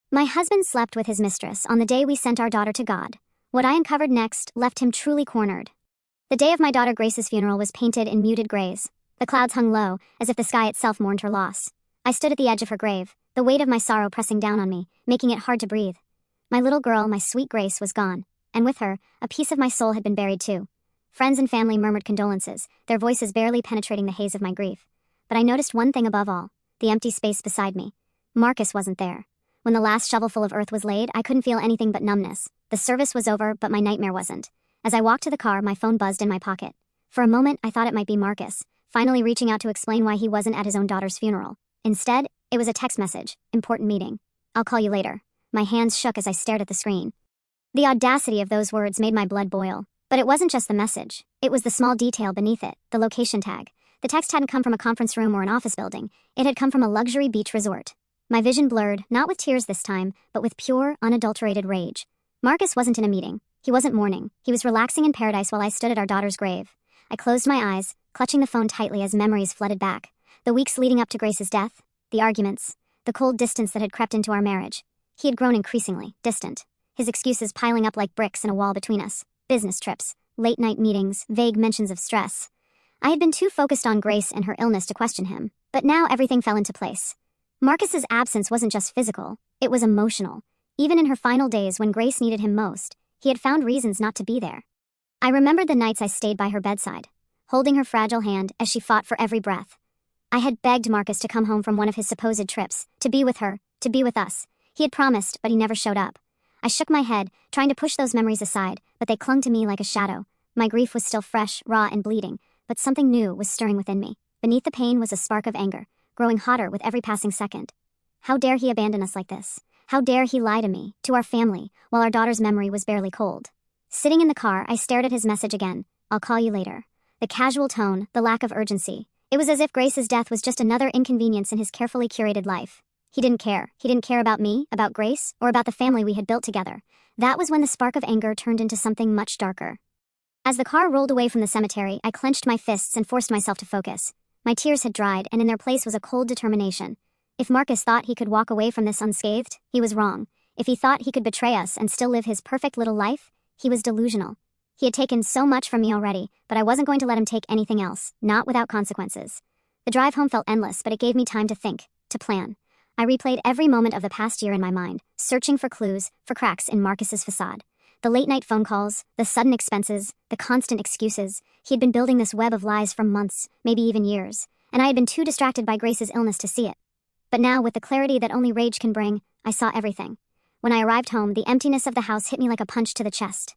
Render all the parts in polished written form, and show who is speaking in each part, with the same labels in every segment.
Speaker 1: My husband slept with his mistress on the day we sent our daughter to God. What I uncovered next left him truly cornered. The day of my daughter Grace's funeral was painted in muted grays. The clouds hung low, as if the sky itself mourned her loss. I stood at the edge of her grave, the weight of my sorrow pressing down on me, making it hard to breathe. My little girl, my sweet Grace, was gone, and with her, a piece of my soul had been buried too. Friends and family murmured condolences, their voices barely penetrating the haze of my grief. But I noticed one thing above all, the empty space beside me. Marcus wasn't there. When the last shovelful of earth was laid, I couldn't feel anything but numbness. The service was over, but my nightmare wasn't. As I walked to the car, my phone buzzed in my pocket. For a moment, I thought it might be Marcus, finally reaching out to explain why he wasn't at his own daughter's funeral. Instead, it was a text message. Important meeting. I'll call you later. My hands shook as I stared at the screen. The audacity of those words made my blood boil. But it wasn't just the message. It was the small detail beneath it, the location tag. The text hadn't come from a conference room or an office building. It had come from a luxury beach resort. My vision blurred, not with tears this time, but with pure, unadulterated rage. Marcus wasn't in a meeting. He wasn't mourning. He was relaxing in paradise while I stood at our daughter's grave. I closed my eyes, clutching the phone tightly as memories flooded back. The weeks leading up to Grace's death, the arguments, the cold distance that had crept into our marriage. He had grown increasingly distant, his excuses piling up like bricks in a wall between us. Business trips, late-night meetings, vague mentions of stress. I had been too focused on Grace and her illness to question him, but now everything fell into place. Marcus's absence wasn't just physical, it was emotional. Even in her final days when Grace needed him most, he had found reasons not to be there. I remembered the nights I stayed by her bedside, holding her fragile hand as she fought for every breath. I had begged Marcus to come home from one of his supposed trips, to be with her, to be with us. He had promised, but he never showed up. I shook my head, trying to push those memories aside, but they clung to me like a shadow. My grief was still fresh, raw, and bleeding, but something new was stirring within me. Beneath the pain was a spark of anger, growing hotter with every passing second. How dare he abandon us like this? How dare he lie to me, to our family, while our daughter's memory was barely cold? Sitting in the car, I stared at his message again. I'll call you later. The casual tone, the lack of urgency. It was as if Grace's death was just another inconvenience in his carefully curated life. He didn't care. He didn't care about me, about Grace, or about the family we had built together. That was when the spark of anger turned into something much darker. As the car rolled away from the cemetery, I clenched my fists and forced myself to focus. My tears had dried, and in their place was a cold determination. If Marcus thought he could walk away from this unscathed, he was wrong. If he thought he could betray us and still live his perfect little life, he was delusional. He had taken so much from me already, but I wasn't going to let him take anything else, not without consequences. The drive home felt endless, but it gave me time to think, to plan. I replayed every moment of the past year in my mind, searching for clues, for cracks in Marcus's facade. The late-night phone calls, the sudden expenses, the constant excuses. He had been building this web of lies for months, maybe even years, and I had been too distracted by Grace's illness to see it. But now, with the clarity that only rage can bring, I saw everything. When I arrived home, the emptiness of the house hit me like a punch to the chest.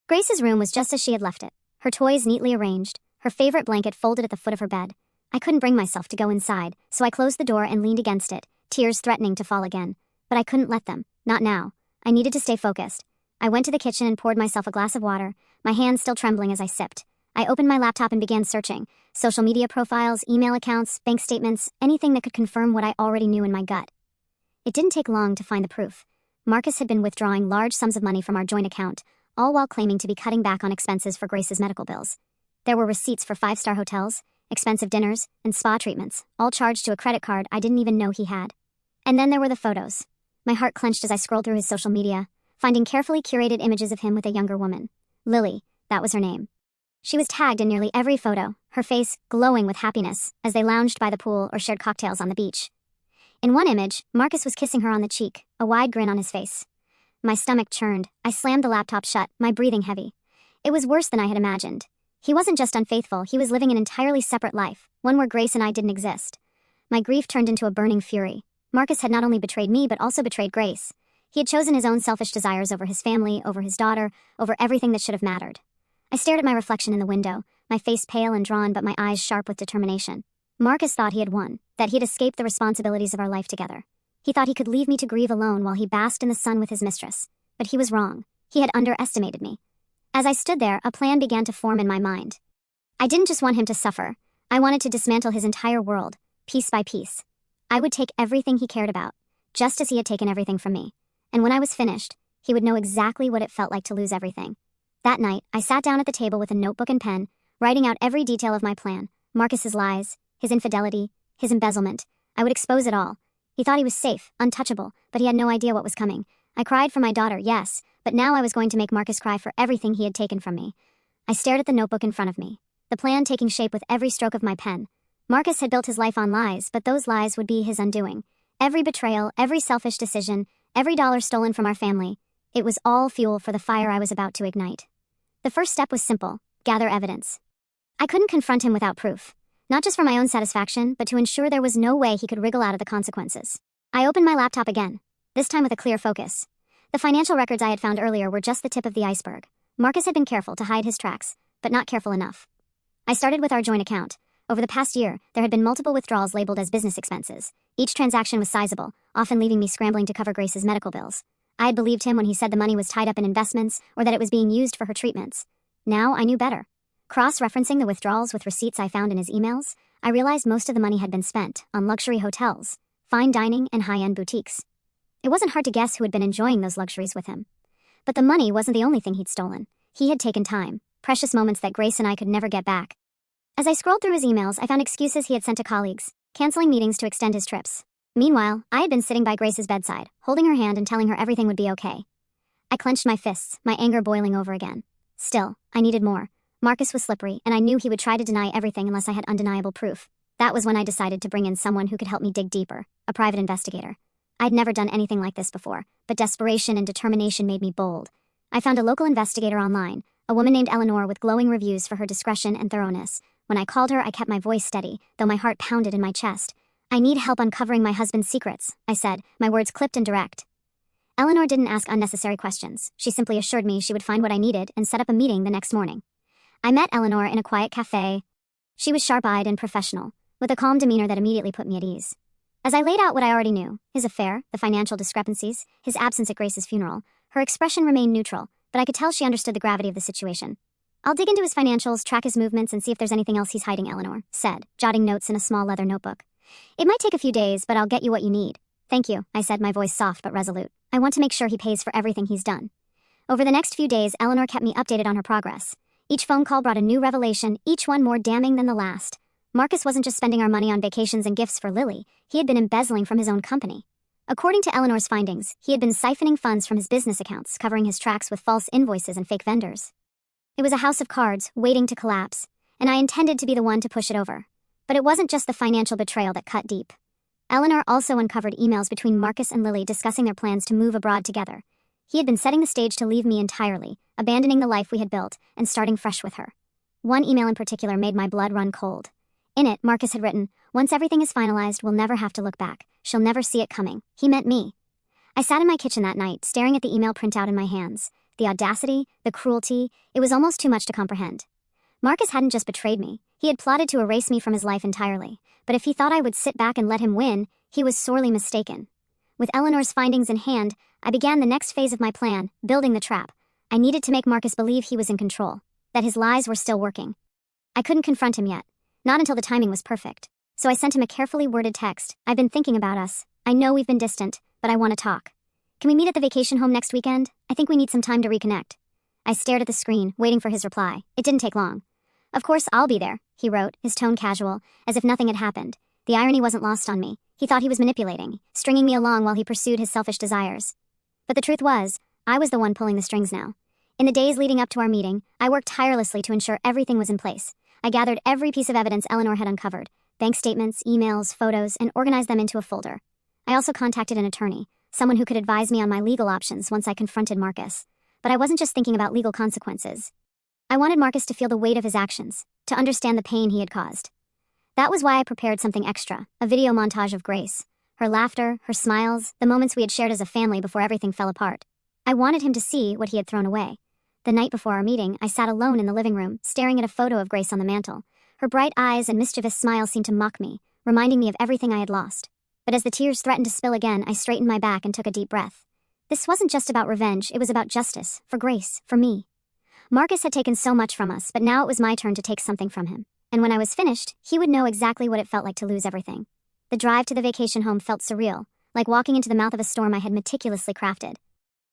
Speaker 1: Grace's room was just as she had left it, her toys neatly arranged, her favorite blanket folded at the foot of her bed. I couldn't bring myself to go inside, so I closed the door and leaned against it, tears threatening to fall again. But I couldn't let them, not now. I needed to stay focused. I went to the kitchen and poured myself a glass of water, my hands still trembling as I sipped. I opened my laptop and began searching. Social media profiles, email accounts, bank statements, anything that could confirm what I already knew in my gut. It didn't take long to find the proof. Marcus had been withdrawing large sums of money from our joint account, all while claiming to be cutting back on expenses for Grace's medical bills. There were receipts for 5-star hotels, expensive dinners, and spa treatments, all charged to a credit card I didn't even know he had. And then there were the photos. My heart clenched as I scrolled through his social media, finding carefully curated images of him with a younger woman. Lily, that was her name. She was tagged in nearly every photo, her face glowing with happiness as they lounged by the pool or shared cocktails on the beach. In one image, Marcus was kissing her on the cheek, a wide grin on his face. My stomach churned. I slammed the laptop shut, my breathing heavy. It was worse than I had imagined. He wasn't just unfaithful, he was living an entirely separate life, one where Grace and I didn't exist. My grief turned into a burning fury. Marcus had not only betrayed me but also betrayed Grace. He had chosen his own selfish desires over his family, over his daughter, over everything that should have mattered. I stared at my reflection in the window, my face pale and drawn but my eyes sharp with determination. Marcus thought he had won, that he had escaped the responsibilities of our life together. He thought he could leave me to grieve alone while he basked in the sun with his mistress. But he was wrong. He had underestimated me. As I stood there, a plan began to form in my mind. I didn't just want him to suffer. I wanted to dismantle his entire world, piece by piece. I would take everything he cared about, just as he had taken everything from me. And when I was finished, he would know exactly what it felt like to lose everything. That night, I sat down at the table with a notebook and pen, writing out every detail of my plan. Marcus's lies, his infidelity, his embezzlement. I would expose it all. He thought he was safe, untouchable, but he had no idea what was coming. I cried for my daughter, yes, but now I was going to make Marcus cry for everything he had taken from me. I stared at the notebook in front of me, the plan taking shape with every stroke of my pen. Marcus had built his life on lies, but those lies would be his undoing. Every betrayal, every selfish decision, every dollar stolen from our family, it was all fuel for the fire I was about to ignite. The first step was simple: gather evidence. I couldn't confront him without proof, not just for my own satisfaction, but to ensure there was no way he could wriggle out of the consequences. I opened my laptop again, this time with a clear focus. The financial records I had found earlier were just the tip of the iceberg. Marcus had been careful to hide his tracks, but not careful enough. I started with our joint account. Over the past year, there had been multiple withdrawals labeled as business expenses. Each transaction was sizable, often leaving me scrambling to cover Grace's medical bills. I had believed him when he said the money was tied up in investments or that it was being used for her treatments. Now I knew better. Cross-referencing the withdrawals with receipts I found in his emails, I realized most of the money had been spent on luxury hotels, fine dining, and high-end boutiques. It wasn't hard to guess who had been enjoying those luxuries with him. But the money wasn't the only thing he'd stolen. He had taken time, precious moments that Grace and I could never get back. As I scrolled through his emails, I found excuses he had sent to colleagues, canceling meetings to extend his trips. Meanwhile, I had been sitting by Grace's bedside, holding her hand and telling her everything would be okay. I clenched my fists, my anger boiling over again. Still, I needed more. Marcus was slippery, and I knew he would try to deny everything unless I had undeniable proof. That was when I decided to bring in someone who could help me dig deeper, a private investigator. I'd never done anything like this before, but desperation and determination made me bold. I found a local investigator online, a woman named Eleanor with glowing reviews for her discretion and thoroughness. When I called her, I kept my voice steady, though my heart pounded in my chest. "I need help uncovering my husband's secrets," I said, my words clipped and direct. Eleanor didn't ask unnecessary questions. She simply assured me she would find what I needed and set up a meeting the next morning. I met Eleanor in a quiet cafe. She was sharp-eyed and professional, with a calm demeanor that immediately put me at ease. As I laid out what I already knew, his affair, the financial discrepancies, his absence at Grace's funeral, her expression remained neutral, but I could tell she understood the gravity of the situation. "I'll dig into his financials, track his movements, and see if there's anything else he's hiding," Eleanor said, jotting notes in a small leather notebook. "It might take a few days, but I'll get you what you need." "Thank you," I said, my voice soft but resolute. "I want to make sure he pays for everything he's done." Over the next few days, Eleanor kept me updated on her progress. Each phone call brought a new revelation, each one more damning than the last. Marcus wasn't just spending our money on vacations and gifts for Lily, he had been embezzling from his own company. According to Eleanor's findings, he had been siphoning funds from his business accounts, covering his tracks with false invoices and fake vendors. It was a house of cards, waiting to collapse, and I intended to be the one to push it over. But it wasn't just the financial betrayal that cut deep. Eleanor also uncovered emails between Marcus and Lily discussing their plans to move abroad together. He had been setting the stage to leave me entirely, abandoning the life we had built, and starting fresh with her. One email in particular made my blood run cold. In it, Marcus had written, "Once everything is finalized, we'll never have to look back. She'll never see it coming." He meant me. I sat in my kitchen that night, staring at the email printout in my hands. The audacity, the cruelty, it was almost too much to comprehend. Marcus hadn't just betrayed me, he had plotted to erase me from his life entirely. But if he thought I would sit back and let him win, he was sorely mistaken. With Eleanor's findings in hand, I began the next phase of my plan, building the trap. I needed to make Marcus believe he was in control, that his lies were still working. I couldn't confront him yet, not until the timing was perfect. So I sent him a carefully worded text. "I've been thinking about us. I know we've been distant, but I want to talk. Can we meet at the vacation home next weekend? I think we need some time to reconnect." I stared at the screen, waiting for his reply. It didn't take long. "Of course I'll be there," he wrote, his tone casual, as if nothing had happened. The irony wasn't lost on me. He thought he was manipulating, stringing me along while he pursued his selfish desires. But the truth was, I was the one pulling the strings now. In the days leading up to our meeting, I worked tirelessly to ensure everything was in place. I gathered every piece of evidence Eleanor had uncovered, bank statements, emails, photos, and organized them into a folder. I also contacted an attorney, someone who could advise me on my legal options once I confronted Marcus. But I wasn't just thinking about legal consequences. I wanted Marcus to feel the weight of his actions, to understand the pain he had caused. That was why I prepared something extra, a video montage of Grace. Her laughter, her smiles, the moments we had shared as a family before everything fell apart. I wanted him to see what he had thrown away. The night before our meeting, I sat alone in the living room, staring at a photo of Grace on the mantel. Her bright eyes and mischievous smile seemed to mock me, reminding me of everything I had lost. But as the tears threatened to spill again, I straightened my back and took a deep breath. This wasn't just about revenge, it was about justice, for Grace, for me. Marcus had taken so much from us, but now it was my turn to take something from him. And when I was finished, he would know exactly what it felt like to lose everything. The drive to the vacation home felt surreal, like walking into the mouth of a storm I had meticulously crafted.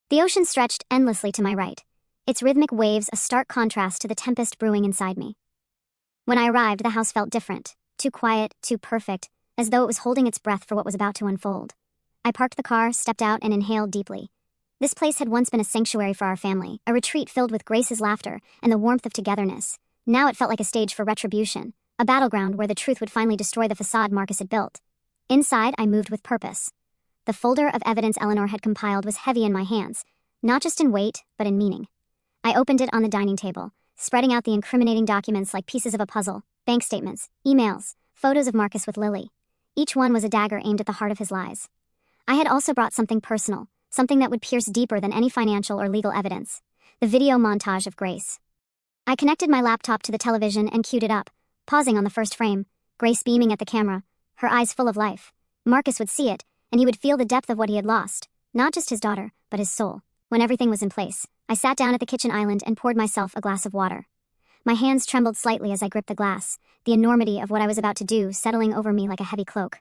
Speaker 1: The ocean stretched endlessly to my right, its rhythmic waves a stark contrast to the tempest brewing inside me. When I arrived, the house felt different, too quiet, too perfect, as though it was holding its breath for what was about to unfold. I parked the car, stepped out, and inhaled deeply. This place had once been a sanctuary for our family, a retreat filled with Grace's laughter and the warmth of togetherness. Now it felt like a stage for retribution, a battleground where the truth would finally destroy the facade Marcus had built. Inside, I moved with purpose. The folder of evidence Eleanor had compiled was heavy in my hands, not just in weight, but in meaning. I opened it on the dining table, spreading out the incriminating documents like pieces of a puzzle: bank statements, emails, photos of Marcus with Lily. Each one was a dagger aimed at the heart of his lies. I had also brought something personal, something that would pierce deeper than any financial or legal evidence: the video montage of Grace. I connected my laptop to the television and queued it up, pausing on the first frame, Grace beaming at the camera, her eyes full of life. Marcus would see it, and he would feel the depth of what he had lost, not just his daughter, but his soul. When everything was in place, I sat down at the kitchen island and poured myself a glass of water. My hands trembled slightly as I gripped the glass, the enormity of what I was about to do settling over me like a heavy cloak.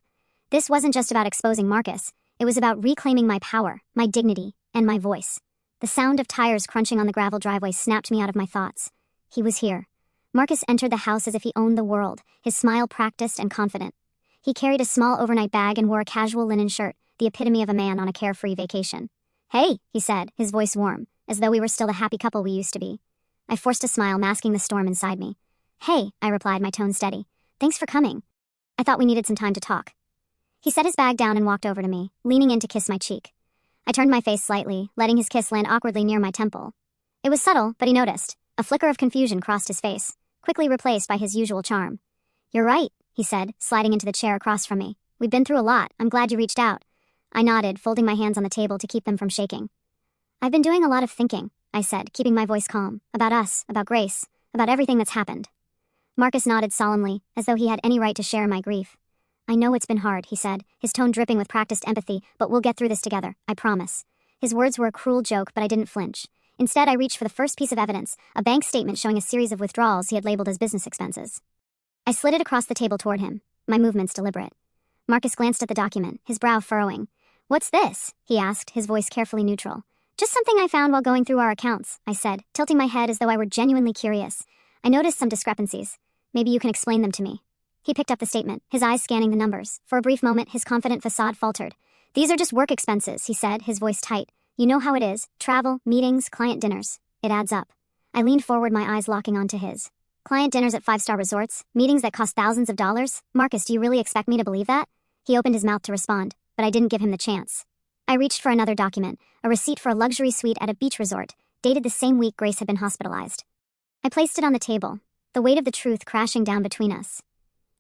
Speaker 1: This wasn't just about exposing Marcus. It was about reclaiming my power, my dignity, and my voice. The sound of tires crunching on the gravel driveway snapped me out of my thoughts. He was here. Marcus entered the house as if he owned the world, his smile practiced and confident. He carried a small overnight bag and wore a casual linen shirt, the epitome of a man on a carefree vacation. "Hey," he said, his voice warm, as though we were still the happy couple we used to be. I forced a smile, masking the storm inside me. "Hey," I replied, my tone steady. "Thanks for coming. I thought we needed some time to talk." He set his bag down and walked over to me, leaning in to kiss my cheek. I turned my face slightly, letting his kiss land awkwardly near my temple. It was subtle, but he noticed. A flicker of confusion crossed his face, quickly replaced by his usual charm. "You're right," he said, sliding into the chair across from me. "We've been through a lot. I'm glad you reached out." I nodded, folding my hands on the table to keep them from shaking. "I've been doing a lot of thinking," I said, keeping my voice calm. "About us, about Grace, about everything that's happened." Marcus nodded solemnly, as though he had any right to share my grief. "I know it's been hard," he said, his tone dripping with practiced empathy, "but we'll get through this together, I promise." His words were a cruel joke, but I didn't flinch. Instead, I reached for the first piece of evidence, a bank statement showing a series of withdrawals he had labeled as business expenses. I slid it across the table toward him, my movements deliberate. Marcus glanced at the document, his brow furrowing. "What's this?" he asked, his voice carefully neutral. "Just something I found while going through our accounts," I said, tilting my head as though I were genuinely curious. "I noticed some discrepancies. Maybe you can explain them to me." He picked up the statement, his eyes scanning the numbers. For a brief moment, his confident facade faltered. "These are just work expenses," he said, his voice tight. "You know how it is. Travel, meetings, client dinners. It adds up." I leaned forward, my eyes locking onto his. "Client dinners at five-star resorts? Meetings that cost thousands of dollars? Marcus, do you really expect me to believe that?" He opened his mouth to respond, but I didn't give him the chance. I reached for another document, a receipt for a luxury suite at a beach resort, dated the same week Grace had been hospitalized. I placed it on the table, the weight of the truth crashing down between us.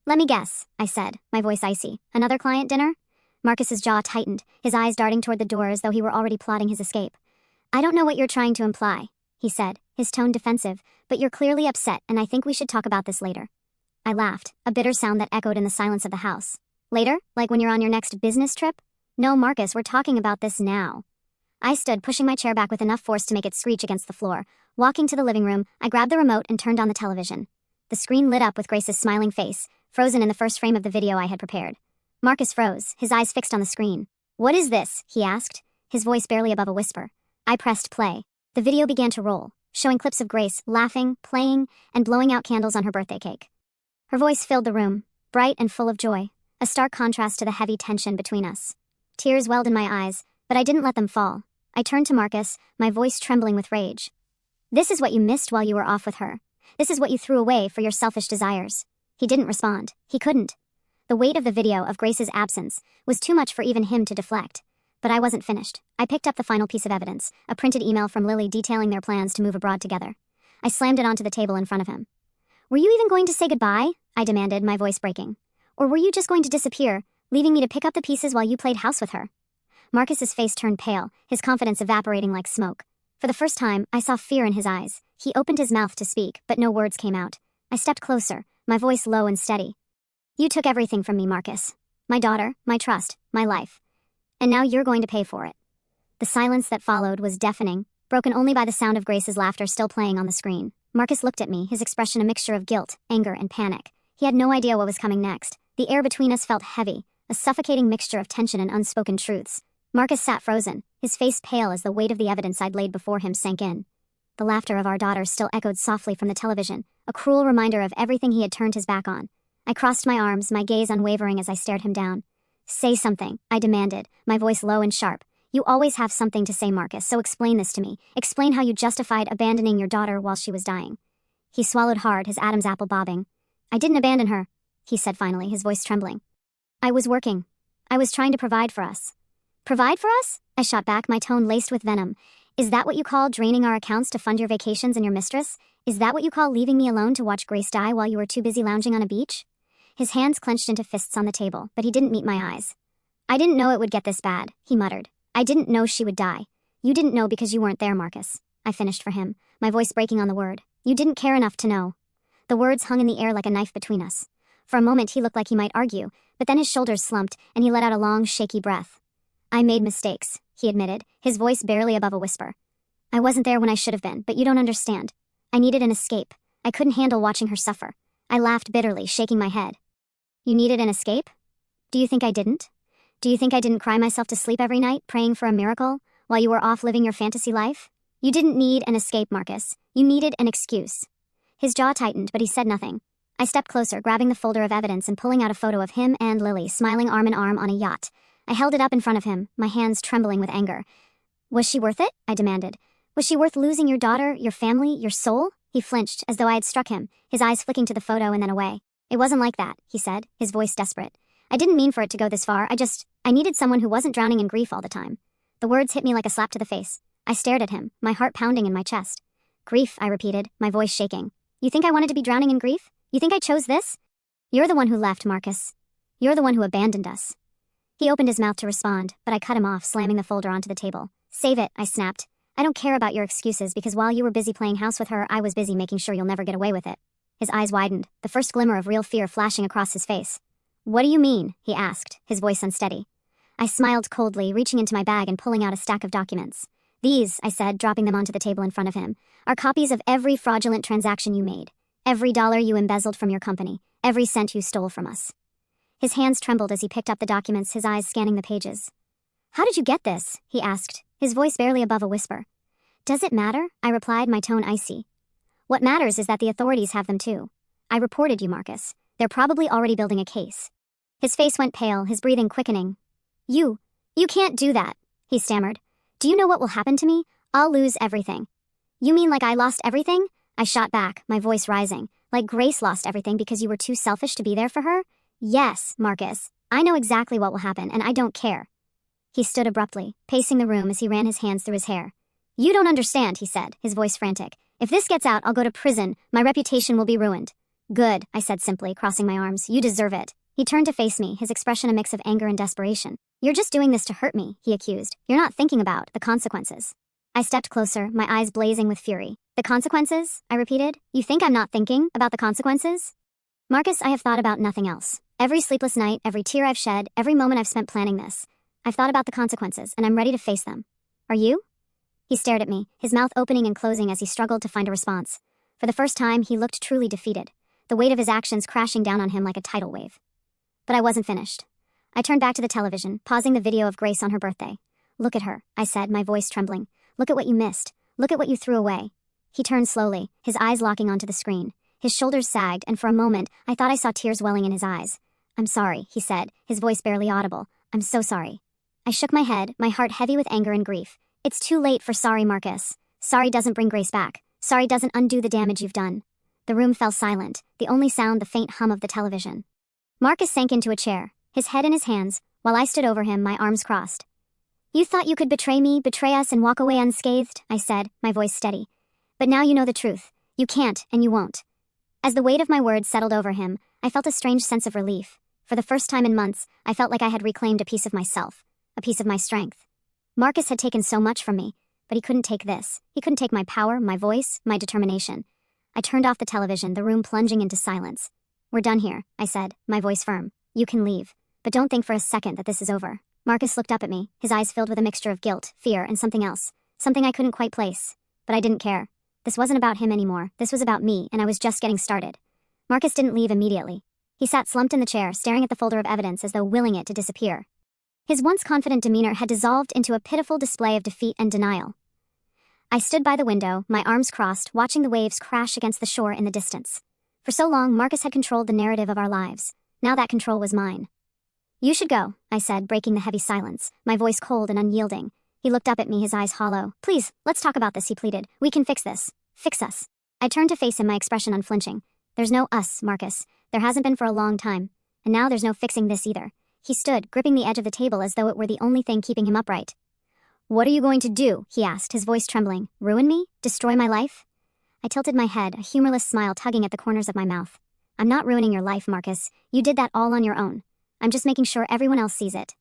Speaker 1: "Let me guess," I said, my voice icy. "Another client dinner?" Marcus's jaw tightened, his eyes darting toward the door as though he were already plotting his escape. "I don't know what you're trying to imply," he said, his tone defensive, "but you're clearly upset, and I think we should talk about this later." I laughed, a bitter sound that echoed in the silence of the house. "Later? Like when you're on your next business trip?" "No, Marcus, we're talking about this now." I stood, pushing my chair back with enough force to make it screech against the floor. Walking to the living room, I grabbed the remote and turned on the television. The screen lit up with Grace's smiling face, frozen in the first frame of the video I had prepared. Marcus froze, his eyes fixed on the screen. "What is this?" he asked, his voice barely above a whisper. I pressed play. The video began to roll, showing clips of Grace laughing, playing, and blowing out candles on her birthday cake. Her voice filled the room, bright and full of joy, a stark contrast to the heavy tension between us. Tears welled in my eyes, but I didn't let them fall. I turned to Marcus, my voice trembling with rage. "This is what you missed while you were off with her. This is what you threw away for your selfish desires." He didn't respond. He couldn't. The weight of the video of Grace's absence was too much for even him to deflect. But I wasn't finished. I picked up the final piece of evidence, a printed email from Lily detailing their plans to move abroad together. I slammed it onto the table in front of him. "Were you even going to say goodbye?" I demanded, my voice breaking. "Or were you just going to disappear, leaving me to pick up the pieces while you played house with her?" Marcus's face turned pale, his confidence evaporating like smoke. For the first time, I saw fear in his eyes. He opened his mouth to speak, but no words came out. I stepped closer, my voice low and steady. "You took everything from me, Marcus. My daughter, my trust, my life. And now you're going to pay for it." The silence that followed was deafening, broken only by the sound of Grace's laughter still playing on the screen. Marcus looked at me, his expression a mixture of guilt, anger, and panic. He had no idea what was coming next. The air between us felt heavy, a suffocating mixture of tension and unspoken truths. Marcus sat frozen, his face pale as the weight of the evidence I'd laid before him sank in. The laughter of our daughter still echoed softly from the television, a cruel reminder of everything he had turned his back on. I crossed my arms, my gaze unwavering as I stared him down. Say something, I demanded, my voice low and sharp. You always have something to say, Marcus, so explain this to me. Explain how you justified abandoning your daughter while she was dying. He swallowed hard, his Adam's apple bobbing. I didn't abandon her, he said finally, his voice trembling. I was working. I was trying to provide for us. Provide for us? I shot back, my tone laced with venom. Is that what you call draining our accounts to fund your vacations and your mistress? Is that what you call leaving me alone to watch Grace die while you were too busy lounging on a beach? His hands clenched into fists on the table, but he didn't meet my eyes. I didn't know it would get this bad, he muttered. I didn't know she would die. You didn't know because you weren't there, Marcus. I finished for him, my voice breaking on the word. You didn't care enough to know. The words hung in the air like a knife between us. For a moment he looked like he might argue, but then his shoulders slumped and he let out a long, shaky breath. I made mistakes, he admitted, his voice barely above a whisper. I wasn't there when I should have been, but you don't understand. I needed an escape. I couldn't handle watching her suffer. I laughed bitterly, shaking my head. You needed an escape? Do you think I didn't? Do you think I didn't cry myself to sleep every night, praying for a miracle, while you were off living your fantasy life? You didn't need an escape, Marcus. You needed an excuse. His jaw tightened, but he said nothing. I stepped closer, grabbing the folder of evidence and pulling out a photo of him and Lily smiling arm in arm on a yacht. I held it up in front of him, my hands trembling with anger. Was she worth it? I demanded. Was she worth losing your daughter, your family, your soul? He flinched, as though I had struck him, his eyes flicking to the photo and then away. It wasn't like that, he said, his voice desperate. I didn't mean for it to go this far, I needed someone who wasn't drowning in grief all the time. The words hit me like a slap to the face. I stared at him, my heart pounding in my chest. Grief, I repeated, my voice shaking. You think I wanted to be drowning in grief? You think I chose this? You're the one who left, Marcus. You're the one who abandoned us. He opened his mouth to respond, but I cut him off, slamming the folder onto the table. Save it, I snapped. I don't care about your excuses because while you were busy playing house with her, I was busy making sure you'll never get away with it. His eyes widened, the first glimmer of real fear flashing across his face. What do you mean? He asked, his voice unsteady. I smiled coldly, reaching into my bag and pulling out a stack of documents. These, I said, dropping them onto the table in front of him, are copies of every fraudulent transaction you made. Every dollar you embezzled from your company. Every cent you stole from us. His hands trembled as he picked up the documents, his eyes scanning the pages. How did you get this? He asked, his voice barely above a whisper. Does it matter? I replied, my tone icy. What matters is that the authorities have them too. I reported you, Marcus. They're probably already building a case. His face went pale, his breathing quickening. You can't do that, he stammered. Do you know what will happen to me? I'll lose everything. You mean like I lost everything? I shot back, my voice rising. Like Grace lost everything because you were too selfish to be there for her? Yes, Marcus. I know exactly what will happen, and I don't care. He stood abruptly, pacing the room as he ran his hands through his hair. You don't understand, he said, his voice frantic. If this gets out, I'll go to prison. My reputation will be ruined. Good, I said simply, crossing my arms. You deserve it. He turned to face me, his expression a mix of anger and desperation. You're just doing this to hurt me, he accused. You're not thinking about the consequences. I stepped closer, my eyes blazing with fury. The consequences? I repeated. You think I'm not thinking about the consequences? Marcus, I have thought about nothing else. Every sleepless night, every tear I've shed, every moment I've spent planning this. I've thought about the consequences, and I'm ready to face them. Are you? He stared at me, his mouth opening and closing as he struggled to find a response. For the first time, he looked truly defeated, the weight of his actions crashing down on him like a tidal wave. But I wasn't finished. I turned back to the television, pausing the video of Grace on her birthday. Look at her, I said, my voice trembling. Look at what you missed. Look at what you threw away. He turned slowly, his eyes locking onto the screen. His shoulders sagged, and for a moment, I thought I saw tears welling in his eyes. I'm sorry, he said, his voice barely audible. I'm so sorry. I shook my head, my heart heavy with anger and grief. It's too late for sorry, Marcus. Sorry doesn't bring Grace back. Sorry doesn't undo the damage you've done. The room fell silent, the only sound the faint hum of the television. Marcus sank into a chair, his head in his hands, while I stood over him, my arms crossed. You thought you could betray me, betray us, and walk away unscathed, I said, my voice steady. But now you know the truth. You can't, and you won't. As the weight of my words settled over him, I felt a strange sense of relief. For the first time in months, I felt like I had reclaimed a piece of myself, a piece of my strength. Marcus had taken so much from me, but he couldn't take this. He couldn't take my power, my voice, my determination. I turned off the television, the room plunging into silence. We're done here, I said, my voice firm. You can leave. But don't think for a second that this is over. Marcus looked up at me, his eyes filled with a mixture of guilt, fear, and something else. Something I couldn't quite place. But I didn't care. This wasn't about him anymore. This was about me, and I was just getting started. Marcus didn't leave immediately. He sat slumped in the chair, staring at the folder of evidence as though willing it to disappear. His once confident demeanor had dissolved into a pitiful display of defeat and denial. I stood by the window, my arms crossed, watching the waves crash against the shore in the distance. For so long, Marcus had controlled the narrative of our lives. Now that control was mine. "You should go," I said, breaking the heavy silence, my voice cold and unyielding. He looked up at me, his eyes hollow. "Please, let's talk about this," he pleaded. "We can fix this. Fix us." I turned to face him, my expression unflinching. "There's no us, Marcus. There hasn't been for a long time. And now there's no fixing this either." He stood, gripping the edge of the table as though it were the only thing keeping him upright. "What are you going to do?" he asked, his voice trembling. "Ruin me? Destroy my life?" I tilted my head, a humorless smile tugging at the corners of my mouth. "I'm not ruining your life, Marcus. You did that all on your own. I'm just making sure everyone else sees it."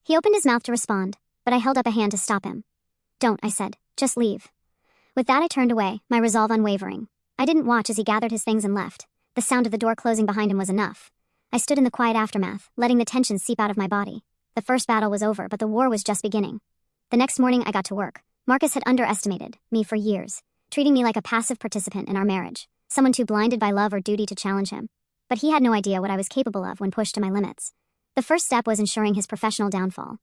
Speaker 1: He opened his mouth to respond, but I held up a hand to stop him. "Don't," I said. "Just leave." With that, I turned away, my resolve unwavering. I didn't watch as he gathered his things and left. The sound of the door closing behind him was enough. I stood in the quiet aftermath, letting the tension seep out of my body. The first battle was over, but the war was just beginning. The next morning, I got to work. Marcus had underestimated me for years, treating me like a passive participant in our marriage, someone too blinded by love or duty to challenge him. But he had no idea what I was capable of when pushed to my limits. The first step was ensuring his professional downfall.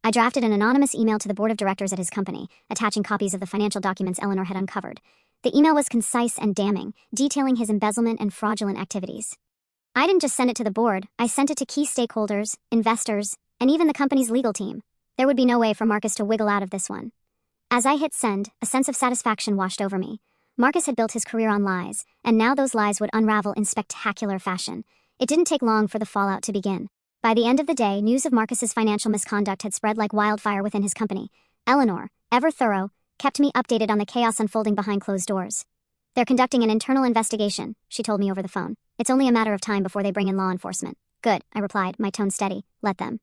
Speaker 1: I drafted an anonymous email to the board of directors at his company, attaching copies of the financial documents Eleanor had uncovered. The email was concise and damning, detailing his embezzlement and fraudulent activities. I didn't just send it to the board, I sent it to key stakeholders, investors, and even the company's legal team. There would be no way for Marcus to wiggle out of this one. As I hit send, a sense of satisfaction washed over me. Marcus had built his career on lies, and now those lies would unravel in spectacular fashion. It didn't take long for the fallout to begin. By the end of the day, news of Marcus's financial misconduct had spread like wildfire within his company. Eleanor, ever thorough, kept me updated on the chaos unfolding behind closed doors. "They're conducting an internal investigation," she told me over the phone. "It's only a matter of time before they bring in law enforcement." "Good," I replied, my tone steady. "Let them."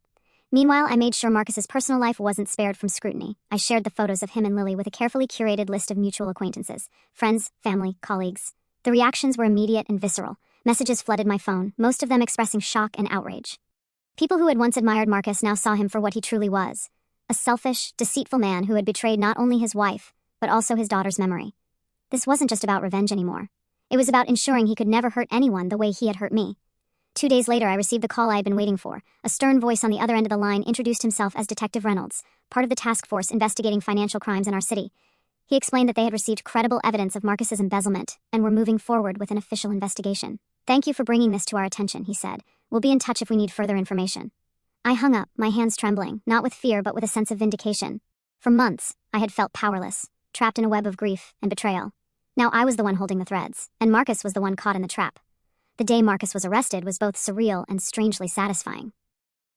Speaker 1: Meanwhile, I made sure Marcus's personal life wasn't spared from scrutiny. I shared the photos of him and Lily with a carefully curated list of mutual acquaintances, friends, family, colleagues. The reactions were immediate and visceral. Messages flooded my phone, most of them expressing shock and outrage. People who had once admired Marcus now saw him for what he truly was. A selfish, deceitful man who had betrayed not only his wife, but also his daughter's memory. This wasn't just about revenge anymore. It was about ensuring he could never hurt anyone the way he had hurt me. 2 days later, I received the call I had been waiting for. A stern voice on the other end of the line introduced himself as Detective Reynolds, part of the task force investigating financial crimes in our city. He explained that they had received credible evidence of Marcus's embezzlement and were moving forward with an official investigation. "Thank you for bringing this to our attention," he said. "We'll be in touch if we need further information." I hung up, my hands trembling, not with fear but with a sense of vindication. For months, I had felt powerless, trapped in a web of grief and betrayal. Now I was the one holding the threads, and Marcus was the one caught in the trap. The day Marcus was arrested was both surreal and strangely satisfying.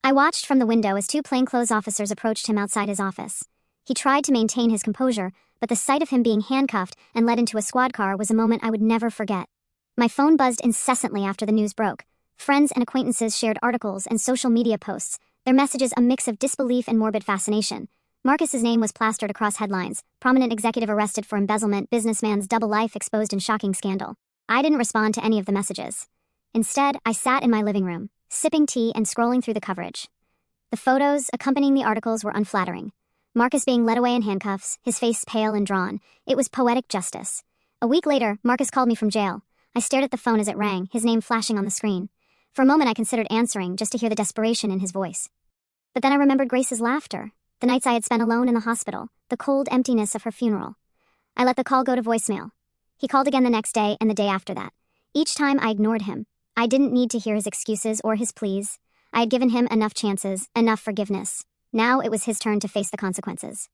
Speaker 1: I watched from the window as 2 plainclothes officers approached him outside his office. He tried to maintain his composure, but the sight of him being handcuffed and led into a squad car was a moment I would never forget. My phone buzzed incessantly after the news broke. Friends and acquaintances shared articles and social media posts, their messages a mix of disbelief and morbid fascination. Marcus's name was plastered across headlines: prominent executive arrested for embezzlement, businessman's double life exposed in shocking scandal. I didn't respond to any of the messages. Instead, I sat in my living room, sipping tea and scrolling through the coverage. The photos accompanying the articles were unflattering. Marcus being led away in handcuffs, his face pale and drawn. It was poetic justice. A week later, Marcus called me from jail. I stared at the phone as it rang, his name flashing on the screen. For a moment I considered answering just to hear the desperation in his voice. But then I remembered Grace's laughter, the nights I had spent alone in the hospital, the cold emptiness of her funeral. I let the call go to voicemail. He called again the next day and the day after that. Each time I ignored him. I didn't need to hear his excuses or his pleas. I had given him enough chances, enough forgiveness. Now it was his turn to face the consequences.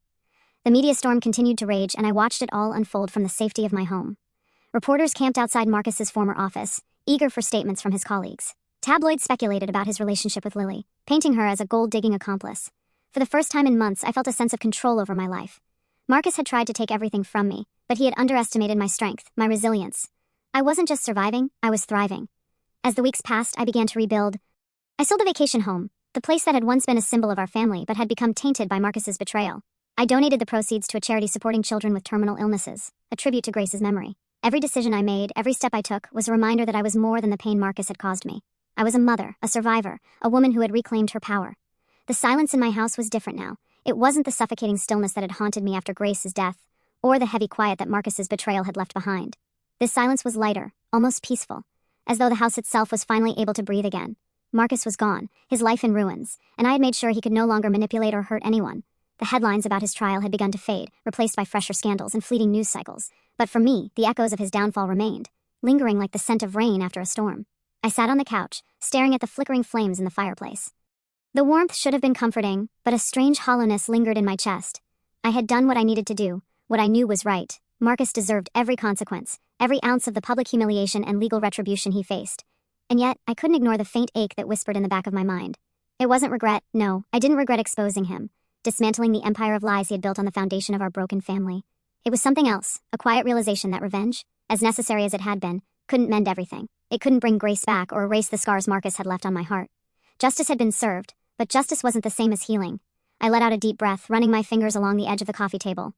Speaker 1: The media storm continued to rage, and I watched it all unfold from the safety of my home. Reporters camped outside Marcus's former office, eager for statements from his colleagues. Tabloids speculated about his relationship with Lily, painting her as a gold-digging accomplice. For the first time in months, I felt a sense of control over my life. Marcus had tried to take everything from me, but he had underestimated my strength, my resilience. I wasn't just surviving, I was thriving. As the weeks passed, I began to rebuild. I sold the vacation home, the place that had once been a symbol of our family but had become tainted by Marcus's betrayal. I donated the proceeds to a charity supporting children with terminal illnesses, a tribute to Grace's memory. Every decision I made, every step I took, was a reminder that I was more than the pain Marcus had caused me. I was a mother, a survivor, a woman who had reclaimed her power. The silence in my house was different now. It wasn't the suffocating stillness that had haunted me after Grace's death, or the heavy quiet that Marcus's betrayal had left behind. This silence was lighter, almost peaceful, as though the house itself was finally able to breathe again. Marcus was gone, his life in ruins, and I had made sure he could no longer manipulate or hurt anyone. The headlines about his trial had begun to fade, replaced by fresher scandals and fleeting news cycles. But for me, the echoes of his downfall remained. lingering like the scent of rain after a storm. I sat on the couch, staring at the flickering flames in the fireplace. The warmth should have been comforting, but a strange hollowness lingered in my chest. I had done what I needed to do, what I knew was right. Marcus deserved every consequence, every ounce of the public humiliation and legal retribution he faced. And yet, I couldn't ignore the faint ache that whispered in the back of my mind. It wasn't regret, no, I didn't regret exposing him, dismantling the empire of lies he had built on the foundation of our broken family. It was something else, a quiet realization that revenge, as necessary as it had been, couldn't mend everything. It couldn't bring Grace back or erase the scars Marcus had left on my heart. Justice had been served, but justice wasn't the same as healing. I let out a deep breath, running my fingers along the edge of the coffee table.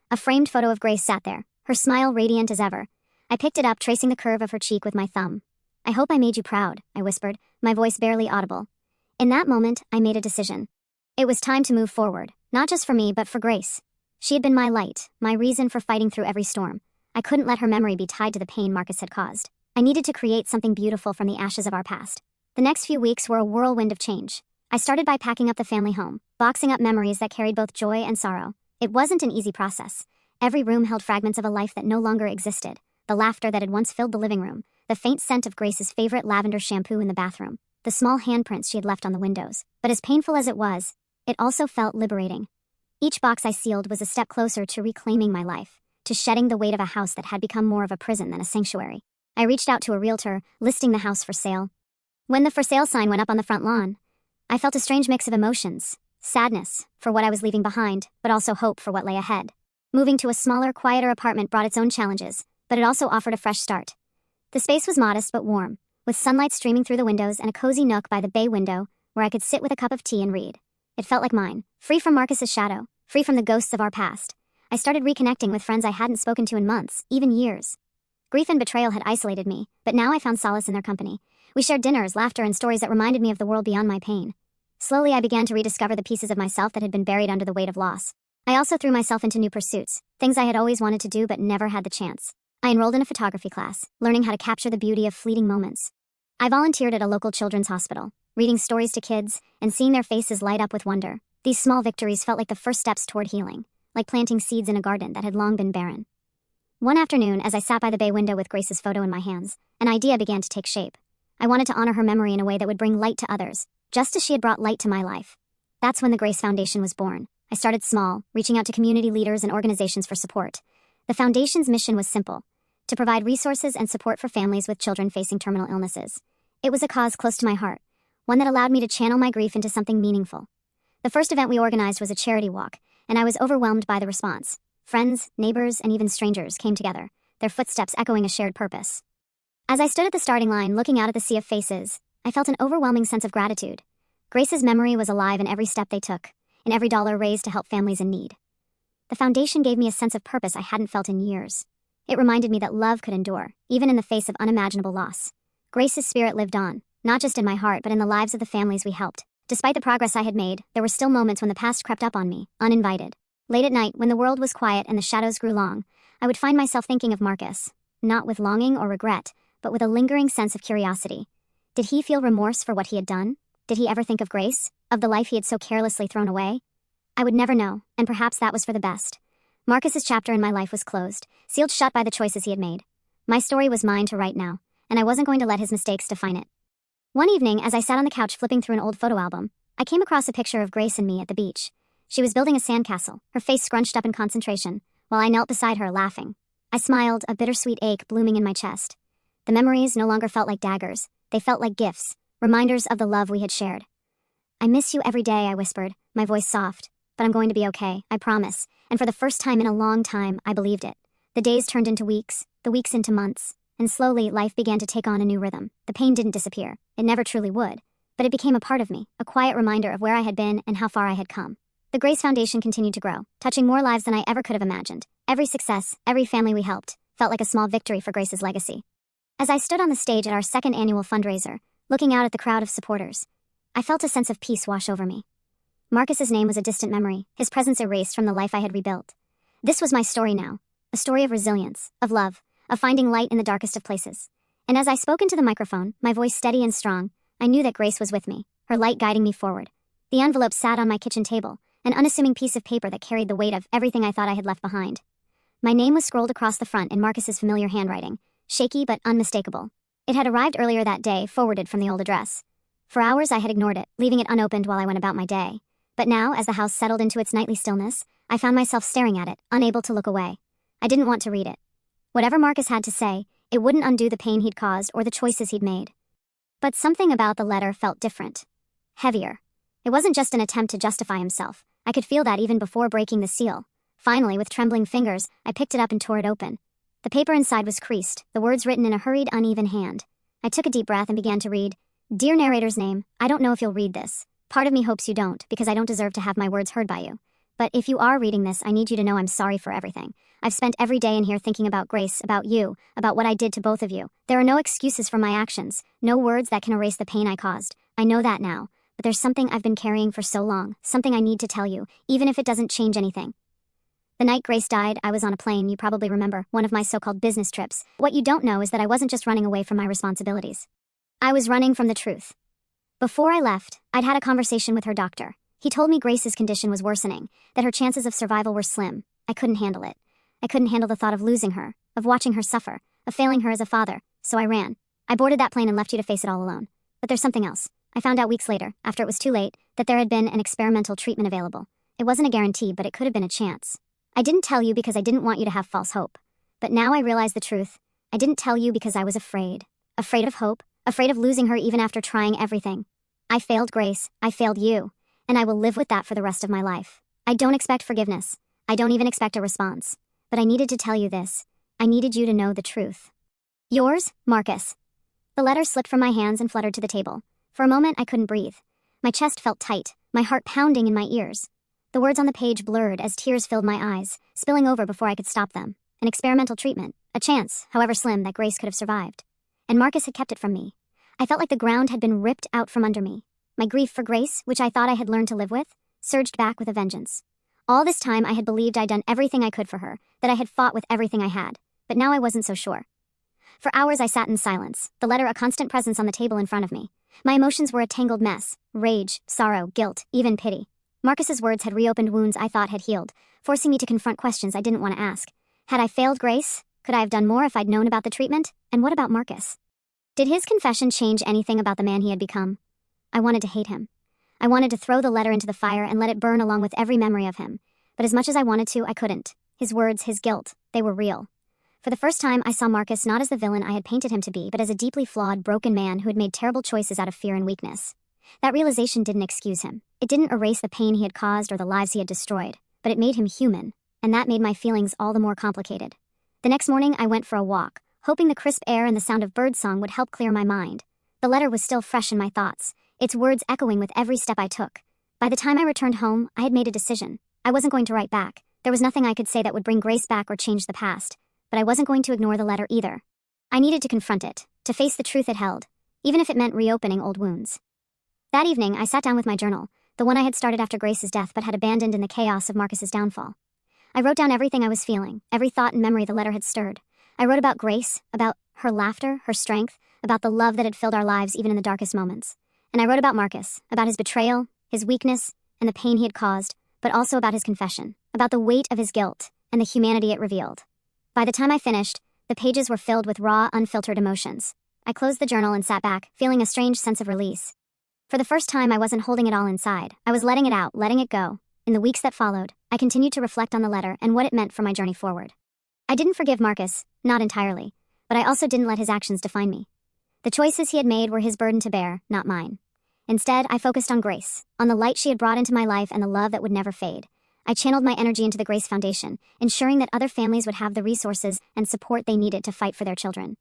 Speaker 1: A framed photo of Grace sat there, her smile radiant as ever. I picked it up, tracing the curve of her cheek with my thumb. "I hope I made you proud," I whispered, my voice barely audible. In that moment, I made a decision. It was time to move forward, not just for me, but for Grace. She had been my light, my reason for fighting through every storm. I couldn't let her memory be tied to the pain Marcus had caused. I needed to create something beautiful from the ashes of our past. The next few weeks were a whirlwind of change. I started by packing up the family home, boxing up memories that carried both joy and sorrow. It wasn't an easy process. Every room held fragments of a life that no longer existed. The laughter that had once filled the living room, the faint scent of Grace's favorite lavender shampoo in the bathroom, the small handprints she had left on the windows. But as painful as it was, it also felt liberating. Each box I sealed was a step closer to reclaiming my life, to shedding the weight of a house that had become more of a prison than a sanctuary. I reached out to a realtor, listing the house for sale. When the for sale sign went up on the front lawn, I felt a strange mix of emotions. Sadness for what I was leaving behind, but also hope for what lay ahead. Moving to a smaller, quieter apartment brought its own challenges, but it also offered a fresh start. The space was modest but warm, with sunlight streaming through the windows and a cozy nook by the bay window where I could sit with a cup of tea and read. It felt like mine, free from Marcus's shadow, free from the ghosts of our past. I started reconnecting with friends I hadn't spoken to in months, even years. Grief and betrayal had isolated me, but now I found solace in their company. We shared dinners, laughter, and stories that reminded me of the world beyond my pain. Slowly, I began to rediscover the pieces of myself that had been buried under the weight of loss. I also threw myself into new pursuits, things I had always wanted to do but never had the chance. I enrolled in a photography class, learning how to capture the beauty of fleeting moments. I volunteered at a local children's hospital, reading stories to kids and seeing their faces light up with wonder. These small victories felt like the first steps toward healing, like planting seeds in a garden that had long been barren. One afternoon, as I sat by the bay window with Grace's photo in my hands, an idea began to take shape. I wanted to honor her memory in a way that would bring light to others, just as she had brought light to my life. That's when the Grace Foundation was born. I started small, reaching out to community leaders and organizations for support. The foundation's mission was simple: to provide resources and support for families with children facing terminal illnesses. It was a cause close to my heart, one that allowed me to channel my grief into something meaningful. The first event we organized was a charity walk, and I was overwhelmed by the response. Friends, neighbors, and even strangers came together, their footsteps echoing a shared purpose. As I stood at the starting line, looking out at the sea of faces, I felt an overwhelming sense of gratitude. Grace's memory was alive in every step they took, in every dollar raised to help families in need. The foundation gave me a sense of purpose I hadn't felt in years. It reminded me that love could endure, even in the face of unimaginable loss. Grace's spirit lived on, not just in my heart but in the lives of the families we helped. Despite the progress I had made, there were still moments when the past crept up on me, uninvited. Late at night, when the world was quiet and the shadows grew long, I would find myself thinking of Marcus, not with longing or regret, but with a lingering sense of curiosity. Did he feel remorse for what he had done? Did he ever think of Grace, of the life he had so carelessly thrown away? I would never know, and perhaps that was for the best. Marcus's chapter in my life was closed, sealed shut by the choices he had made. My story was mine to write now, and I wasn't going to let his mistakes define it. One evening, as I sat on the couch flipping through an old photo album, I came across a picture of Grace and me at the beach. She was building a sandcastle, her face scrunched up in concentration, while I knelt beside her, laughing. I smiled, a bittersweet ache blooming in my chest. The memories no longer felt like daggers. They felt like gifts, reminders of the love we had shared. "I miss you every day," I whispered, my voice soft. "But I'm going to be okay, I promise." And for the first time in a long time, I believed it. The days turned into weeks, the weeks into months, and slowly life began to take on a new rhythm. The pain didn't disappear. It never truly would. But it became a part of me, a quiet reminder of where I had been and how far I had come. The Grace Foundation continued to grow, touching more lives than I ever could have imagined. Every success, every family we helped, felt like a small victory for Grace's legacy. As I stood on the stage at our second annual fundraiser, looking out at the crowd of supporters, I felt a sense of peace wash over me. Marcus's name was a distant memory, his presence erased from the life I had rebuilt. This was my story now, a story of resilience, of love, of finding light in the darkest of places. And as I spoke into the microphone, my voice steady and strong, I knew that Grace was with me, her light guiding me forward. The envelope sat on my kitchen table, an unassuming piece of paper that carried the weight of everything I thought I had left behind. My name was scrolled across the front in Marcus's familiar handwriting, shaky but unmistakable. It had arrived earlier that day, forwarded from the old address. For hours I had ignored it, leaving it unopened while I went about my day. But now, as the house settled into its nightly stillness, I found myself staring at it, unable to look away. I didn't want to read it. Whatever Marcus had to say, it wouldn't undo the pain he'd caused or the choices he'd made. But something about the letter felt different. Heavier. It wasn't just an attempt to justify himself. I could feel that even before breaking the seal. Finally, with trembling fingers, I picked it up and tore it open. The paper inside was creased, the words written in a hurried, uneven hand. I took a deep breath and began to read. Dear narrator's name, I don't know if you'll read this. Part of me hopes you don't, because I don't deserve to have my words heard by you. But if you are reading this, I need you to know I'm sorry for everything. I've spent every day in here thinking about Grace, about you, about what I did to both of you. There are no excuses for my actions, no words that can erase the pain I caused. I know that now, but there's something I've been carrying for so long, something I need to tell you, even if it doesn't change anything. The night Grace died, I was on a plane, you probably remember, one of my so-called business trips. What you don't know is that I wasn't just running away from my responsibilities. I was running from the truth. Before I left, I'd had a conversation with her doctor. He told me Grace's condition was worsening, that her chances of survival were slim. I couldn't handle it. I couldn't handle the thought of losing her, of watching her suffer, of failing her as a father, so I ran. I boarded that plane and left you to face it all alone. But there's something else. I found out weeks later, after it was too late, that there had been an experimental treatment available. It wasn't a guarantee, but it could have been a chance. I didn't tell you because I didn't want you to have false hope. But now I realize the truth. I didn't tell you because I was afraid. Afraid of hope, afraid of losing her even after trying everything. I failed Grace, I failed you, and I will live with that for the rest of my life. I don't expect forgiveness. I don't even expect a response. But I needed to tell you this. I needed you to know the truth. Yours, Marcus. The letter slipped from my hands and fluttered to the table. For a moment, I couldn't breathe. My chest felt tight, my heart pounding in my ears. The words on the page blurred as tears filled my eyes, spilling over before I could stop them. An experimental treatment, a chance, however slim, that Grace could have survived. And Marcus had kept it from me. I felt like the ground had been ripped out from under me. My grief for Grace, which I thought I had learned to live with, surged back with a vengeance. All this time I had believed I'd done everything I could for her, that I had fought with everything I had, but now I wasn't so sure. For hours I sat in silence, the letter a constant presence on the table in front of me. My emotions were a tangled mess: rage, sorrow, guilt, even pity. Marcus's words had reopened wounds I thought had healed, forcing me to confront questions I didn't want to ask. Had I failed Grace? Could I have done more if I'd known about the treatment? And what about Marcus? Did his confession change anything about the man he had become? I wanted to hate him. I wanted to throw the letter into the fire and let it burn along with every memory of him. But as much as I wanted to, I couldn't. His words, his guilt, they were real. For the first time, I saw Marcus not as the villain I had painted him to be, but as a deeply flawed, broken man who had made terrible choices out of fear and weakness. That realization didn't excuse him. It didn't erase the pain he had caused or the lives he had destroyed, but it made him human, and that made my feelings all the more complicated. The next morning, I went for a walk, hoping the crisp air and the sound of birdsong would help clear my mind. The letter was still fresh in my thoughts, its words echoing with every step I took. By the time I returned home, I had made a decision. I wasn't going to write back. There was nothing I could say that would bring Grace back or change the past. But I wasn't going to ignore the letter either. I needed to confront it, to face the truth it held, even if it meant reopening old wounds. That evening, I sat down with my journal, the one I had started after Grace's death but had abandoned in the chaos of Marcus's downfall. I wrote down everything I was feeling, every thought and memory the letter had stirred. I wrote about Grace, about her laughter, her strength, about the love that had filled our lives even in the darkest moments. And I wrote about Marcus, about his betrayal, his weakness, and the pain he had caused, but also about his confession, about the weight of his guilt and the humanity it revealed. By the time I finished, the pages were filled with raw, unfiltered emotions. I closed the journal and sat back, feeling a strange sense of release. For the first time, I wasn't holding it all inside. I was letting it out, letting it go. In the weeks that followed, I continued to reflect on the letter and what it meant for my journey forward. I didn't forgive Marcus, not entirely, but I also didn't let his actions define me. The choices he had made were his burden to bear, not mine. Instead, I focused on Grace, on the light she had brought into my life and the love that would never fade. I channeled my energy into the Grace Foundation, ensuring that other families would have the resources and support they needed to fight for their children.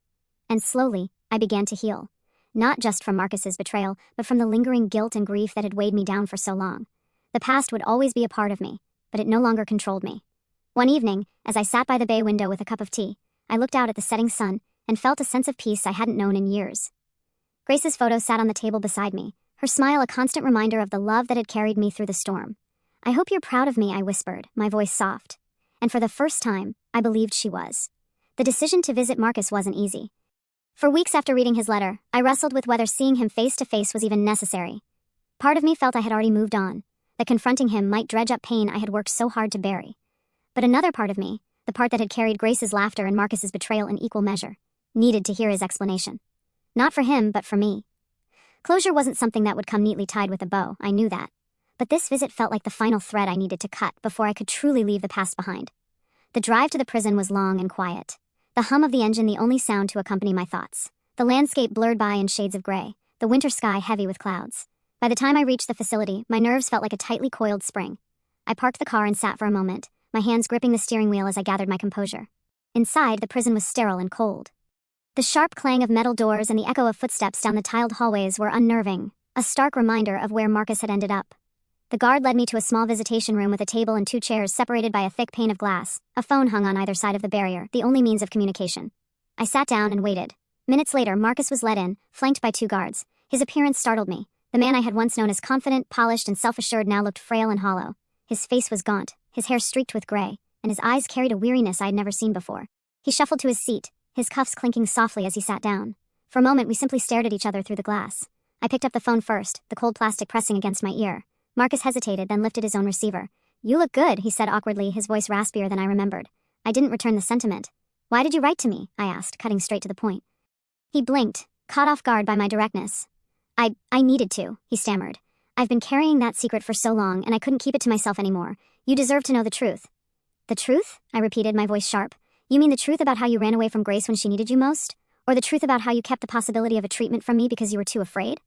Speaker 1: And slowly, I began to heal. Not just from Marcus's betrayal, but from the lingering guilt and grief that had weighed me down for so long. The past would always be a part of me, but it no longer controlled me. One evening, as I sat by the bay window with a cup of tea, I looked out at the setting sun and felt a sense of peace I hadn't known in years. Grace's photo sat on the table beside me, her smile a constant reminder of the love that had carried me through the storm. "I hope you're proud of me," I whispered, my voice soft. And for the first time, I believed she was. The decision to visit Marcus wasn't easy. For weeks after reading his letter, I wrestled with whether seeing him face to face was even necessary. Part of me felt I had already moved on, that confronting him might dredge up pain I had worked so hard to bury. But another part of me, the part that had carried Grace's laughter and Marcus's betrayal in equal measure, needed to hear his explanation. Not for him, but for me. Closure wasn't something that would come neatly tied with a bow, I knew that. But this visit felt like the final thread I needed to cut before I could truly leave the past behind. The drive to the prison was long and quiet. The hum of the engine the only sound to accompany my thoughts. The landscape blurred by in shades of gray, the winter sky heavy with clouds. By the time I reached the facility, my nerves felt like a tightly coiled spring. I parked the car and sat for a moment, my hands gripping the steering wheel as I gathered my composure. Inside, the prison was sterile and cold. The sharp clang of metal doors and the echo of footsteps down the tiled hallways were unnerving, a stark reminder of where Marcus had ended up. The guard led me to a small visitation room with a table and 2 chairs separated by a thick pane of glass. A phone hung on either side of the barrier, the only means of communication. I sat down and waited. Minutes later, Marcus was led in, flanked by 2 guards. His appearance startled me. The man I had once known as confident, polished, and self-assured now looked frail and hollow. His face was gaunt, his hair streaked with gray, and his eyes carried a weariness I had never seen before. He shuffled to his seat, his cuffs clinking softly as he sat down. For a moment, we simply stared at each other through the glass. I picked up the phone first, the cold plastic pressing against my ear. Marcus hesitated, then lifted his own receiver. "You look good," he said awkwardly, his voice raspier than I remembered. I didn't return the sentiment. "Why did you write to me?" I asked, cutting straight to the point. He blinked, caught off guard by my directness. I needed to," he stammered. "I've been carrying that secret for so long, and I couldn't keep it to myself anymore. You deserve to know the truth." "The truth?" I repeated, my voice sharp. "You mean the truth about how you ran away from Grace when she needed you most? Or the truth about how you kept the possibility of a treatment from me because you were too afraid?"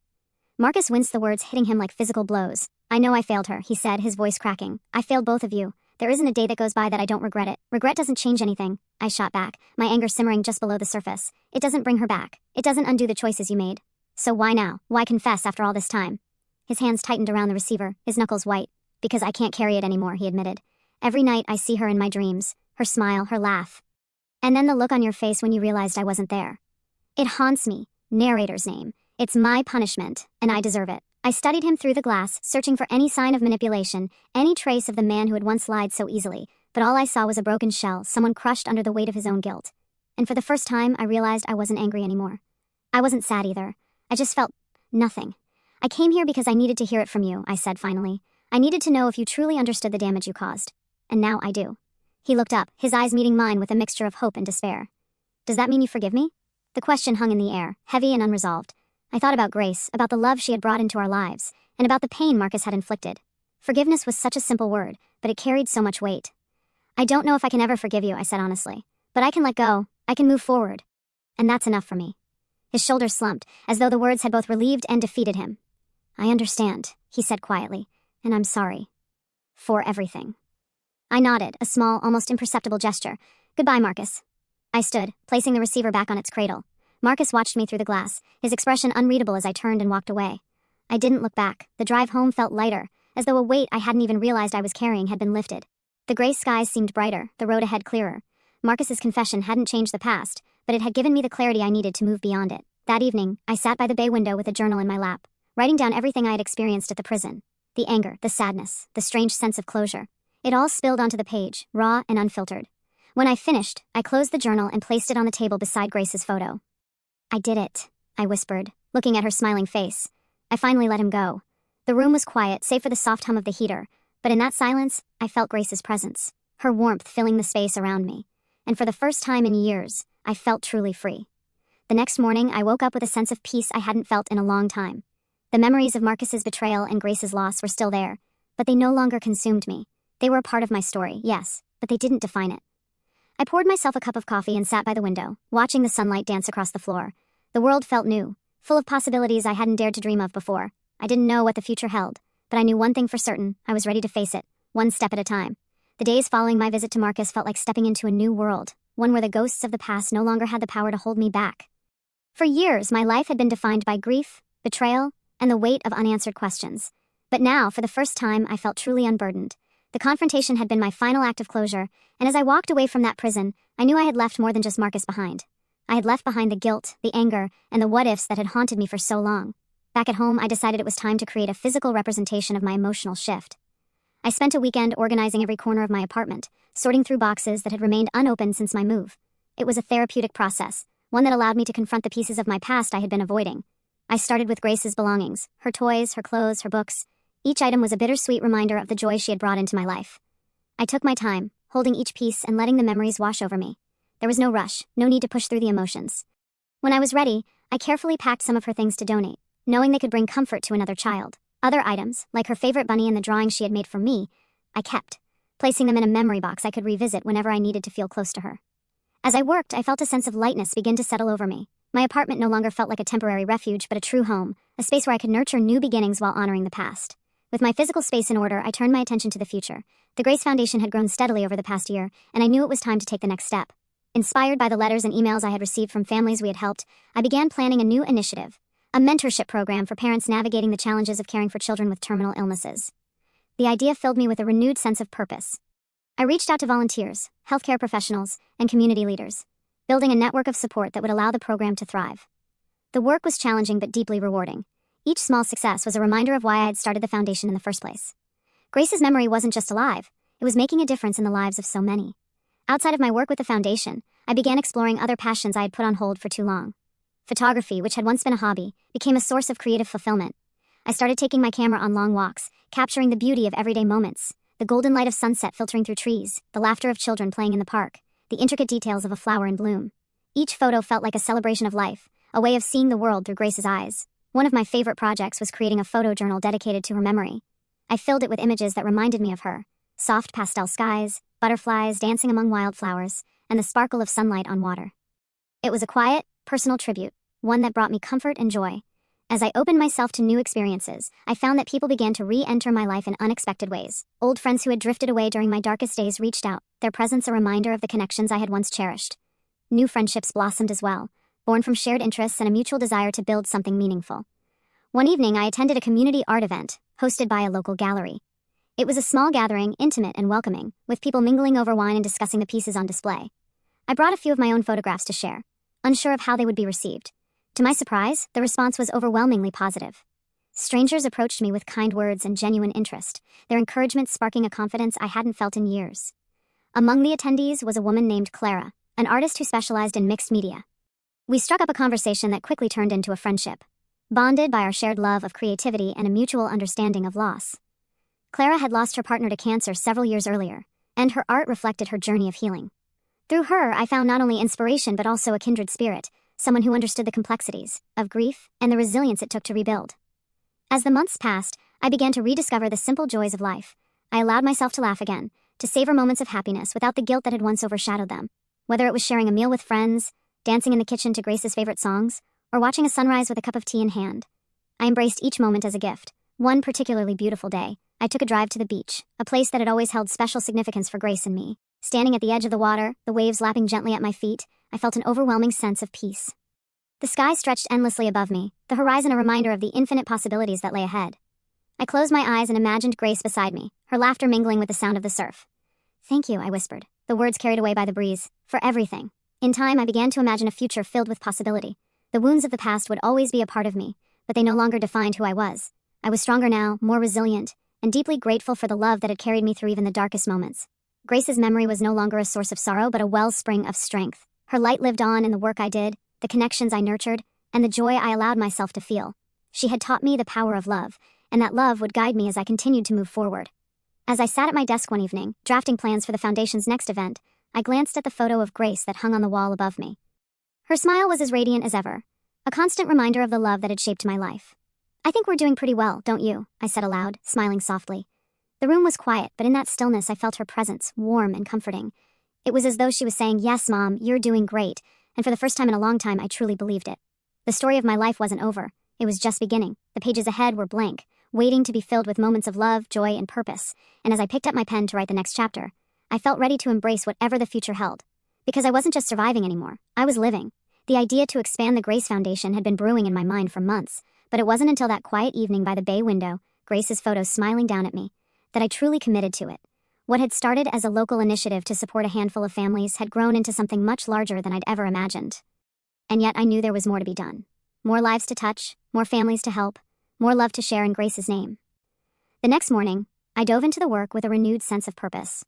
Speaker 1: Marcus winced, the words hitting him like physical blows. "I know I failed her," he said, his voice cracking. "I failed both of you. There isn't a day that goes by that I don't regret it. Regret doesn't change anything," I shot back, my anger simmering just below the surface. "It doesn't bring her back. It doesn't undo the choices you made. So why now? Why confess after all this time?" His hands tightened around the receiver, his knuckles white. "Because I can't carry it anymore," he admitted. "Every night I see her in my dreams, her smile, her laugh. And then the look on your face when you realized I wasn't there. It haunts me. Narrator's name. It's my punishment, and I deserve it." I studied him through the glass, searching for any sign of manipulation, any trace of the man who had once lied so easily, but all I saw was a broken shell, someone crushed under the weight of his own guilt. And for the first time, I realized I wasn't angry anymore. I wasn't sad either. I just felt nothing. "I came here because I needed to hear it from you," I said finally. "I needed to know if you truly understood the damage you caused. And now I do." He looked up, his eyes meeting mine with a mixture of hope and despair. "Does that mean you forgive me?" The question hung in the air, heavy and unresolved. I thought about Grace, about the love she had brought into our lives, and about the pain Marcus had inflicted. Forgiveness was such a simple word, but it carried so much weight. "I don't know if I can ever forgive you," I said honestly. "But I can let go. I can move forward. And that's enough for me." His shoulders slumped, as though the words had both relieved and defeated him. "I understand," he said quietly, "and I'm sorry. For everything." I nodded, a small, almost imperceptible gesture. "Goodbye, Marcus." I stood, placing the receiver back on its cradle. Marcus watched me through the glass, his expression unreadable as I turned and walked away. I didn't look back. The drive home felt lighter, as though a weight I hadn't even realized I was carrying had been lifted. The gray skies seemed brighter, the road ahead clearer. Marcus's confession hadn't changed the past, but it had given me the clarity I needed to move beyond it. That evening, I sat by the bay window with a journal in my lap, writing down everything I had experienced at the prison. The anger, the sadness, the strange sense of closure. It all spilled onto the page, raw and unfiltered. When I finished, I closed the journal and placed it on the table beside Grace's photo. "I did it," I whispered, looking at her smiling face. I finally let him go. The room was quiet, save for the soft hum of the heater, but in that silence, I felt Grace's presence, her warmth filling the space around me. And for the first time in years, I felt truly free. The next morning, I woke up with a sense of peace I hadn't felt in a long time. The memories of Marcus's betrayal and Grace's loss were still there, but they no longer consumed me. They were a part of my story, yes, but they didn't define it. I poured myself a cup of coffee and sat by the window, watching the sunlight dance across the floor. The world felt new, full of possibilities I hadn't dared to dream of before. I didn't know what the future held, but I knew one thing for certain: I was ready to face it, one step at a time. The days following my visit to Marcus felt like stepping into a new world, one where the ghosts of the past no longer had the power to hold me back. For years, my life had been defined by grief, betrayal, and the weight of unanswered questions. But now, for the first time, I felt truly unburdened. The confrontation had been my final act of closure, and as I walked away from that prison, I knew I had left more than just Marcus behind. I had left behind the guilt, the anger, and the what-ifs that had haunted me for so long. Back at home, I decided it was time to create a physical representation of my emotional shift. I spent a weekend organizing every corner of my apartment, sorting through boxes that had remained unopened since my move. It was a therapeutic process, one that allowed me to confront the pieces of my past I had been avoiding. I started with Grace's belongings, her toys, her clothes, her books. Each item was a bittersweet reminder of the joy she had brought into my life. I took my time, holding each piece and letting the memories wash over me. There was no rush, no need to push through the emotions. When I was ready, I carefully packed some of her things to donate, knowing they could bring comfort to another child. Other items, like her favorite bunny and the drawing she had made for me, I kept, placing them in a memory box I could revisit whenever I needed to feel close to her. As I worked, I felt a sense of lightness begin to settle over me. My apartment no longer felt like a temporary refuge, but a true home, a space where I could nurture new beginnings while honoring the past. With my physical space in order, I turned my attention to the future. The Grace Foundation had grown steadily over the past year, and I knew it was time to take the next step. Inspired by the letters and emails I had received from families we had helped, I began planning a new initiative, a mentorship program for parents navigating the challenges of caring for children with terminal illnesses. The idea filled me with a renewed sense of purpose. I reached out to volunteers, healthcare professionals, and community leaders, building a network of support that would allow the program to thrive. The work was challenging but deeply rewarding. Each small success was a reminder of why I had started the foundation in the first place. Grace's memory wasn't just alive, it was making a difference in the lives of so many. Outside of my work with the foundation, I began exploring other passions I had put on hold for too long. Photography, which had once been a hobby, became a source of creative fulfillment. I started taking my camera on long walks, capturing the beauty of everyday moments, the golden light of sunset filtering through trees, the laughter of children playing in the park, the intricate details of a flower in bloom. Each photo felt like a celebration of life, a way of seeing the world through Grace's eyes. One of my favorite projects was creating a photo journal dedicated to her memory. I filled it with images that reminded me of her: soft pastel skies, butterflies dancing among wildflowers, and the sparkle of sunlight on water. It was a quiet, personal tribute, one that brought me comfort and joy. As I opened myself to new experiences, I found that people began to re-enter my life in unexpected ways. Old friends who had drifted away during my darkest days reached out, their presence a reminder of the connections I had once cherished. New friendships blossomed as well, born from shared interests and a mutual desire to build something meaningful. One evening, I attended a community art event, hosted by a local gallery. It was a small gathering, intimate and welcoming, with people mingling over wine and discussing the pieces on display. I brought a few of my own photographs to share, unsure of how they would be received. To my surprise, the response was overwhelmingly positive. Strangers approached me with kind words and genuine interest, their encouragement sparking a confidence I hadn't felt in years. Among the attendees was a woman named Clara, an artist who specialized in mixed media. We struck up a conversation that quickly turned into a friendship, bonded by our shared love of creativity and a mutual understanding of loss. Clara had lost her partner to cancer several years earlier, and her art reflected her journey of healing. Through her, I found not only inspiration but also a kindred spirit, someone who understood the complexities of grief and the resilience it took to rebuild. As the months passed, I began to rediscover the simple joys of life. I allowed myself to laugh again, to savor moments of happiness without the guilt that had once overshadowed them. Whether it was sharing a meal with friends, dancing in the kitchen to Grace's favorite songs, or watching a sunrise with a cup of tea in hand, I embraced each moment as a gift. One particularly beautiful day, I took a drive to the beach, a place that had always held special significance for Grace and me. Standing at the edge of the water, the waves lapping gently at my feet, I felt an overwhelming sense of peace. The sky stretched endlessly above me, the horizon a reminder of the infinite possibilities that lay ahead. I closed my eyes and imagined Grace beside me, her laughter mingling with the sound of the surf. "Thank you," I whispered, the words carried away by the breeze, "for everything." In time, I began to imagine a future filled with possibility. The wounds of the past would always be a part of me, but they no longer defined who I was. I was stronger now, more resilient, and deeply grateful for the love that had carried me through even the darkest moments. Grace's memory was no longer a source of sorrow, but a wellspring of strength. Her light lived on in the work I did, the connections I nurtured, and the joy I allowed myself to feel. She had taught me the power of love, and that love would guide me as I continued to move forward. As I sat at my desk one evening, drafting plans for the foundation's next event, I glanced at the photo of Grace that hung on the wall above me. Her smile was as radiant as ever, a constant reminder of the love that had shaped my life. "I think we're doing pretty well, don't you?" I said aloud, smiling softly. The room was quiet, but in that stillness I felt her presence, warm and comforting. It was as though she was saying, "Yes, Mom, you're doing great," and for the first time in a long time I truly believed it. The story of my life wasn't over, it was just beginning. The pages ahead were blank, waiting to be filled with moments of love, joy, and purpose, and as I picked up my pen to write the next chapter, I felt ready to embrace whatever the future held. Because I wasn't just surviving anymore, I was living. The idea to expand the Grace Foundation had been brewing in my mind for months, but it wasn't until that quiet evening by the bay window, Grace's photo smiling down at me, that I truly committed to it. What had started as a local initiative to support a handful of families had grown into something much larger than I'd ever imagined. And yet I knew there was more to be done. More lives to touch, more families to help, more love to share in Grace's name. The next morning, I dove into the work with a renewed sense of purpose.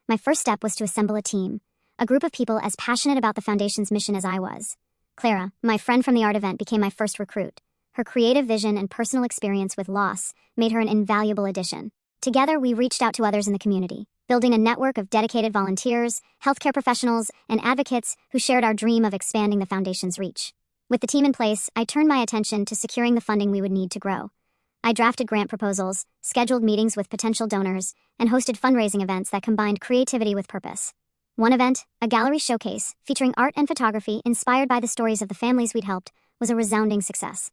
Speaker 1: My first step was to assemble a team, a group of people as passionate about the foundation's mission as I was. Clara, my friend from the art event, became my first recruit. Her creative vision and personal experience with loss made her an invaluable addition. Together, we reached out to others in the community, building a network of dedicated volunteers, healthcare professionals, and advocates who shared our dream of expanding the foundation's reach. With the team in place, I turned my attention to securing the funding we would need to grow. I drafted grant proposals, scheduled meetings with potential donors, and hosted fundraising events that combined creativity with purpose. One event, a gallery showcase featuring art and photography inspired by the stories of the families we'd helped, was a resounding success.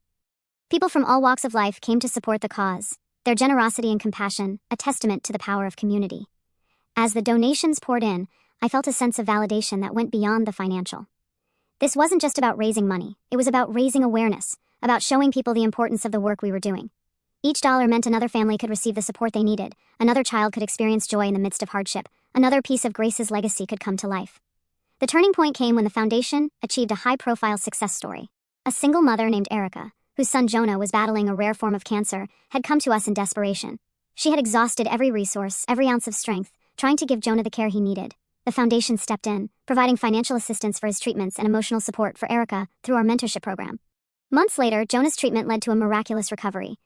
Speaker 1: People from all walks of life came to support the cause, their generosity and compassion a testament to the power of community. As the donations poured in, I felt a sense of validation that went beyond the financial. This wasn't just about raising money, it was about raising awareness, about showing people the importance of the work we were doing. Each dollar meant another family could receive the support they needed, another child could experience joy in the midst of hardship, another piece of Grace's legacy could come to life. The turning point came when the foundation achieved a high-profile success story. A single mother named Erica, whose son Jonah was battling a rare form of cancer, had come to us in desperation. She had exhausted every resource, every ounce of strength, trying to give Jonah the care he needed. The foundation stepped in, providing financial assistance for his treatments and emotional support for Erica through our mentorship program. Months later, Jonah's treatment led to a miraculous recovery.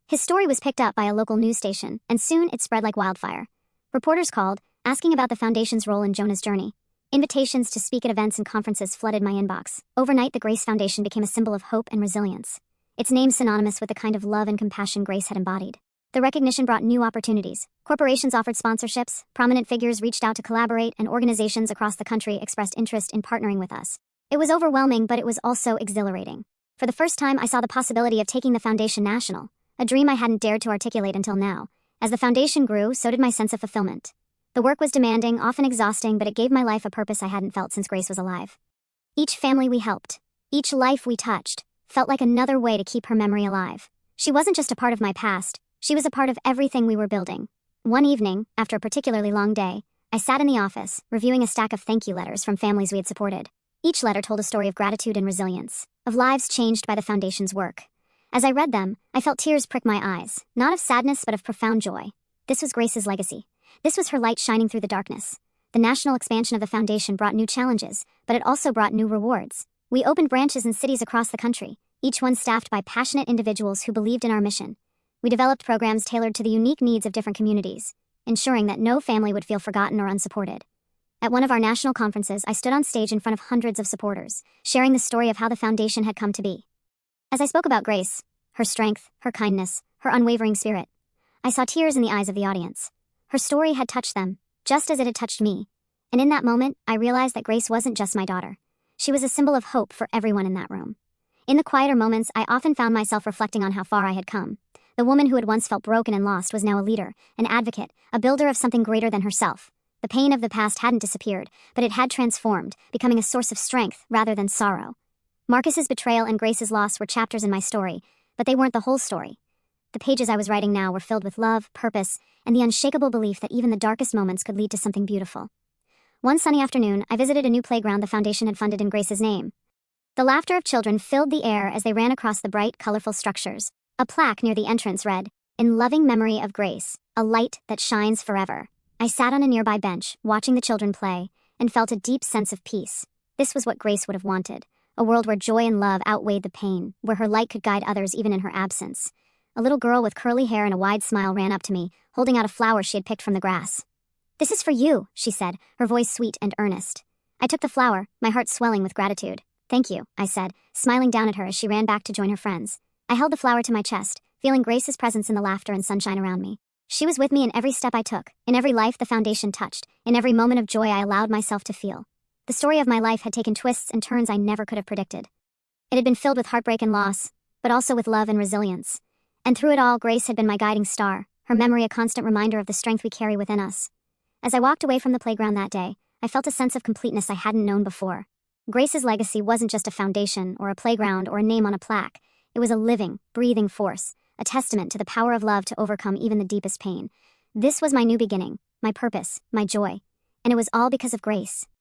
Speaker 1: His story was picked up by a local news station, and soon it spread like wildfire. Reporters called, asking about the foundation's role in Jonah's journey. Invitations to speak at events and conferences flooded my inbox. Overnight, the Grace Foundation became a symbol of hope and resilience. Its name synonymous with the kind of love and compassion Grace had embodied. The recognition brought new opportunities. Corporations offered sponsorships, prominent figures reached out to collaborate, and organizations across the country expressed interest in partnering with us. It was overwhelming, but it was also exhilarating. For the first time, I saw the possibility of taking the foundation national, a dream I hadn't dared to articulate until now. As the foundation grew, so did my sense of fulfillment. The work was demanding, often exhausting, but it gave my life a purpose I hadn't felt since Grace was alive. Each family we helped, each life we touched, felt like another way to keep her memory alive. She wasn't just a part of my past, she was a part of everything we were building. One evening, after a particularly long day, I sat in the office, reviewing a stack of thank you letters from families we had supported. Each letter told a story of gratitude and resilience, of lives changed by the foundation's work. As I read them, I felt tears prick my eyes, not of sadness but of profound joy. This was Grace's legacy. This was her light shining through the darkness. The national expansion of the foundation brought new challenges, but it also brought new rewards. We opened branches in cities across the country, each one staffed by passionate individuals who believed in our mission. We developed programs tailored to the unique needs of different communities, ensuring that no family would feel forgotten or unsupported. At one of our national conferences, I stood on stage in front of hundreds of supporters, sharing the story of how the foundation had come to be. As I spoke about Grace, her strength, her kindness, her unwavering spirit, I saw tears in the eyes of the audience. Her story had touched them, just as it had touched me. And in that moment, I realized that Grace wasn't just my daughter. She was a symbol of hope for everyone in that room. In the quieter moments, I often found myself reflecting on how far I had come. The woman who had once felt broken and lost was now a leader, an advocate, a builder of something greater than herself. The pain of the past hadn't disappeared, but it had transformed, becoming a source of strength rather than sorrow. Marcus's betrayal and Grace's loss were chapters in my story, but they weren't the whole story. The pages I was writing now were filled with love, purpose, and the unshakable belief that even the darkest moments could lead to something beautiful. One sunny afternoon, I visited a new playground the foundation had funded in Grace's name. The laughter of children filled the air as they ran across the bright, colorful structures. A plaque near the entrance read, "In loving memory of Grace, a light that shines forever." I sat on a nearby bench, watching the children play, and felt a deep sense of peace. This was what Grace would have wanted, a world where joy and love outweighed the pain, where her light could guide others even in her absence. A little girl with curly hair and a wide smile ran up to me, holding out a flower she had picked from the grass. "This is for you," she said, her voice sweet and earnest. I took the flower, my heart swelling with gratitude. "Thank you," I said, smiling down at her as she ran back to join her friends. I held the flower to my chest, feeling Grace's presence in the laughter and sunshine around me. She was with me in every step I took, in every life the foundation touched, in every moment of joy I allowed myself to feel. The story of my life had taken twists and turns I never could have predicted. It had been filled with heartbreak and loss, but also with love and resilience. And through it all, Grace had been my guiding star, her memory a constant reminder of the strength we carry within us. As I walked away from the playground that day, I felt a sense of completeness I hadn't known before. Grace's legacy wasn't just a foundation or a playground or a name on a plaque. It was a living, breathing force, a testament to the power of love to overcome even the deepest pain. This was my new beginning, my purpose, my joy. And it was all because of Grace.